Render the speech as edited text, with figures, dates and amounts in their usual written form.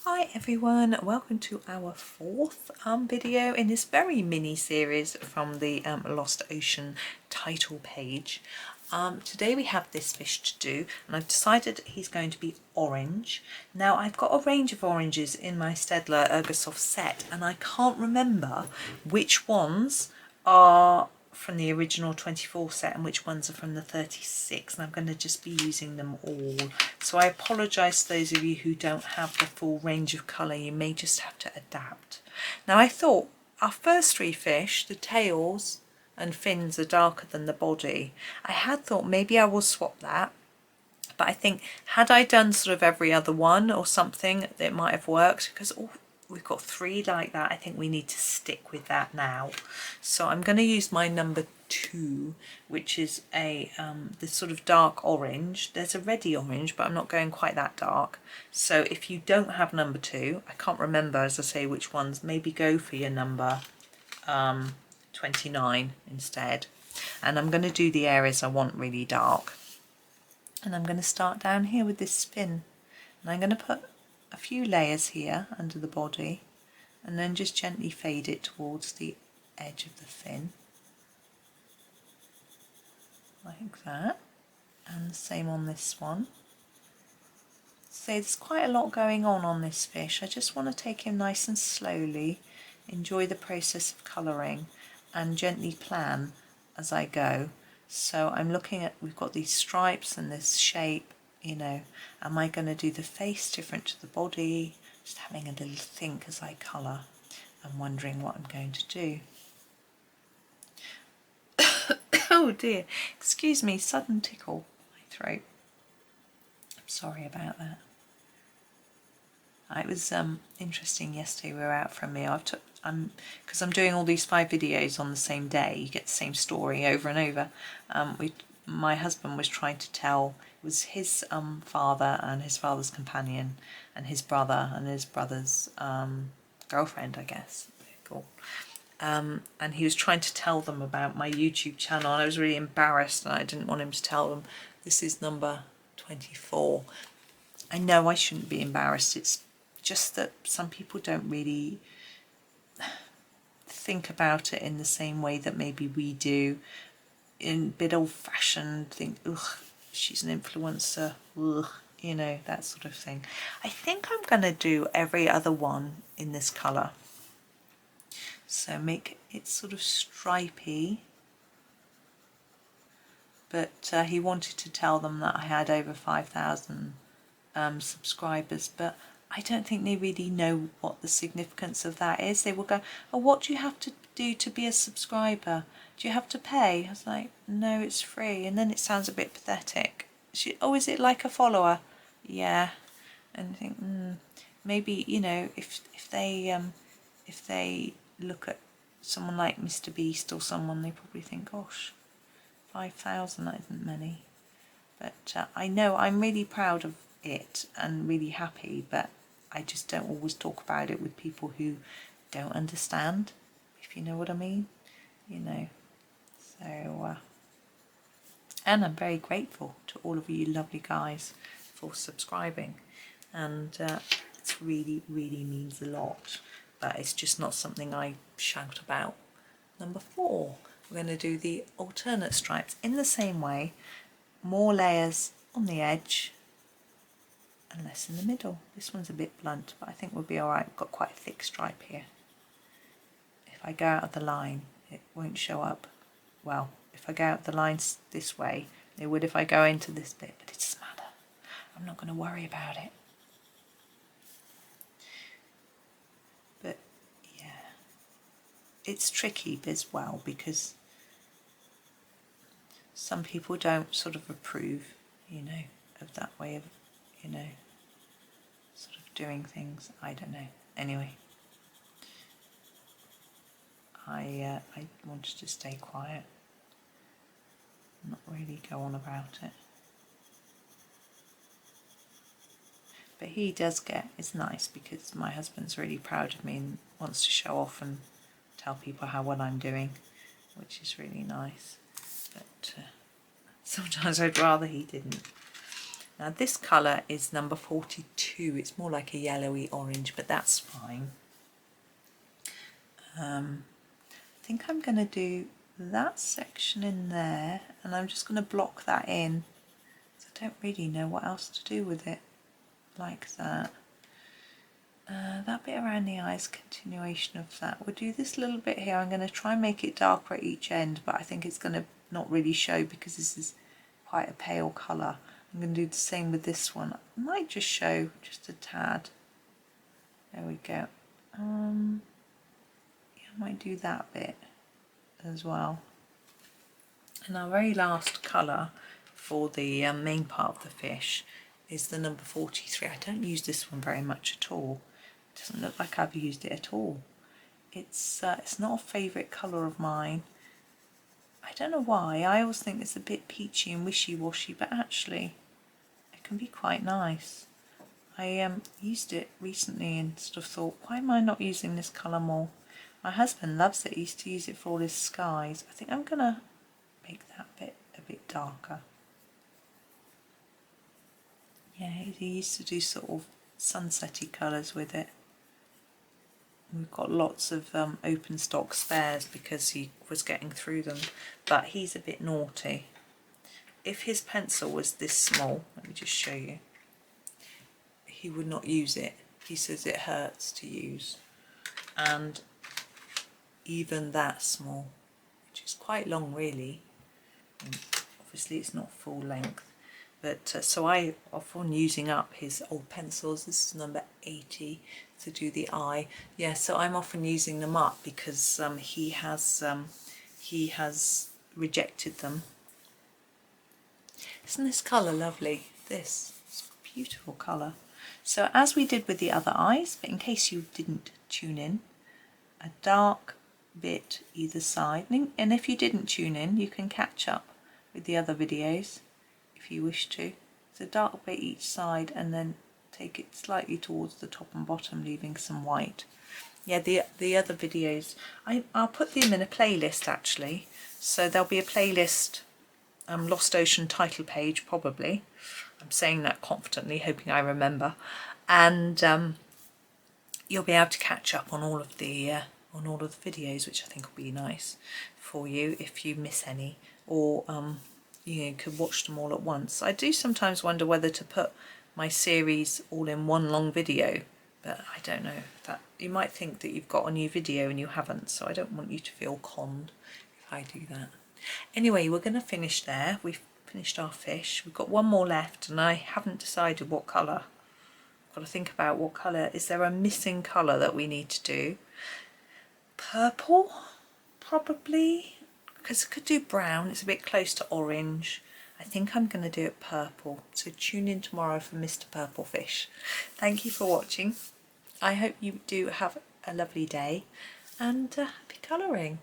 Hi everyone, welcome to our fourth video in this very mini series from the Lost Ocean title page. Today we have this fish to do, and I've decided he's going to be orange. Now I've got a range of oranges in my Staedtler Ergosoft set, and I can't remember which ones are from the original 24 set and which ones are from the 36, and I'm going to just be using them all. So I apologise to those of you who don't have the full range of colour, you may just have to adapt. Now I thought our first three fish, the tails and fins, are darker than the body. I had thought maybe I will swap that, but I think had I done sort of every other one or something, it might have worked, because we've got three like that. I think we need to stick with that now. So I'm going to use my number 2, which is a this sort of dark orange. There's a reddy orange, but I'm not going quite that dark. So if you don't have number 2, I can't remember, as I say, which ones, maybe go for your number 29 instead. And I'm going to do the areas I want really dark. And I'm going to start down here with this fin, and I'm going to put a few layers here under the body, and then just gently fade it towards the edge of the fin, like that. And the same on this one. So there's quite a lot going on this fish. I just want to take him nice and slowly, enjoy the process of colouring, and gently plan as I go. So I'm looking at, we've got these stripes and this shape, you know, am I going to do the face different to the body? Just having a little think as I colour and wondering what I'm going to do. Oh dear, excuse me, sudden tickle in my throat. I'm sorry about that. It was interesting yesterday. We were out for a meal. Because I'm doing all these 5 videos on the same day, you get the same story over and over. My husband was trying to tell, it was his father and his father's companion and his brother and his brother's girlfriend, I guess. Cool. And he was trying to tell them about my YouTube channel, and I was really embarrassed, and I didn't want him to tell them. This is number 24. I know I shouldn't be embarrassed. It's just that some people don't really think about it in the same way that maybe we do. In a bit old-fashioned, think, ugh, she's an influencer, ugh, you know, that sort of thing. I think I'm going to do every other one in this colour. So make it sort of stripy. But he wanted to tell them that I had over 5,000 subscribers, but I don't think they really know what the significance of that is. They will go, oh, what do you have to do to be a subscriber? Do you have to pay? I was like, no, it's free. And then it sounds a bit pathetic. Oh, is it like a follower? Yeah. And I think, maybe, you know, if they look at someone like Mr. Beast or someone, they probably think, gosh, 5,000, that isn't many. But I know I'm really proud of it and really happy, but I just don't always talk about it with people who don't understand, if you know what I mean, you know. So and I'm very grateful to all of you lovely guys for subscribing, and it really means a lot, but it's just not something I shout about. Number 4, we're going to do the alternate stripes in the same way, more layers on the edge and less in the middle. This one's a bit blunt, but I think we'll be alright. We've got quite a thick stripe here. If I go out of the line, it won't show up. Well, if I go out the lines this way, it would if I go into this bit, but it doesn't matter. I'm not going to worry about it. But yeah, it's tricky as well, because some people don't sort of approve, you know, of that way of, you know, sort of doing things. I don't know. Anyway, I wanted to stay quiet, not really go on about it. But he does get, it's nice because my husband's really proud of me and wants to show off and tell people how well I'm doing, which is really nice. But sometimes I'd rather he didn't. Now this colour is number 42. It's more like a yellowy orange, but that's fine. I think I'm going to do that section in there, and I'm just going to block that in. So I don't really know what else to do with it, like that. That bit around the eye is continuation of that. We'll do this little bit here. I'm going to try and make it darker at each end, but I think it's going to not really show because this is quite a pale colour. I'm going to do the same with this one. I might just show just a tad. There we go. Yeah, I might do that bit as well. And our very last colour for the main part of the fish is the number 43. I don't use this one very much at all. It doesn't look like I've used it at all. It's not a favourite colour of mine. I don't know why. I always think it's a bit peachy and wishy-washy, but actually it can be quite nice. I used it recently and sort of thought, why am I not using this colour more? My husband loves it. He used to use it for all his skies. I think I'm going to make that bit a bit darker. Yeah, he used to do sort of sunsetty colours with it. We've got lots of open stock spares because he was getting through them, but he's a bit naughty. If his pencil was this small, let me just show you, he would not use it. He says it hurts to use. And even that small, which is quite long really, and obviously it's not full length. But so I often using up his old pencils. This is number 80 to do the eye. Yeah, so I'm often using them up because he has rejected them. Isn't this colour lovely? This is a beautiful colour. So as we did with the other eyes, but in case you didn't tune in, a dark bit either side. And if you didn't tune in, you can catch up with the other videos if you wish to. So dark bit each side and then take it slightly towards the top and bottom, leaving some white. Yeah, the other videos, I'll put them in a playlist actually. So there'll be a playlist, Lost Ocean title page probably. I'm saying that confidently, hoping I remember. And you'll be able to catch up on all of the videos, which I think will be nice for you if you miss any, or you could watch them all at once. I do sometimes wonder whether to put my series all in one long video, but I don't know. That you might think that you've got a new video and you haven't, so I don't want you to feel conned if I do that. Anyway, we're going to finish there. We've finished our fish. We've got one more left and I haven't decided what colour. I've got to think about what colour. Is there a missing colour that we need to do? Purple, probably, because I could do brown. It's a bit close to orange. I think I'm going to do it purple. So tune in tomorrow for Mr. Purple Fish. Thank you for watching. I hope you do have a lovely day and happy colouring.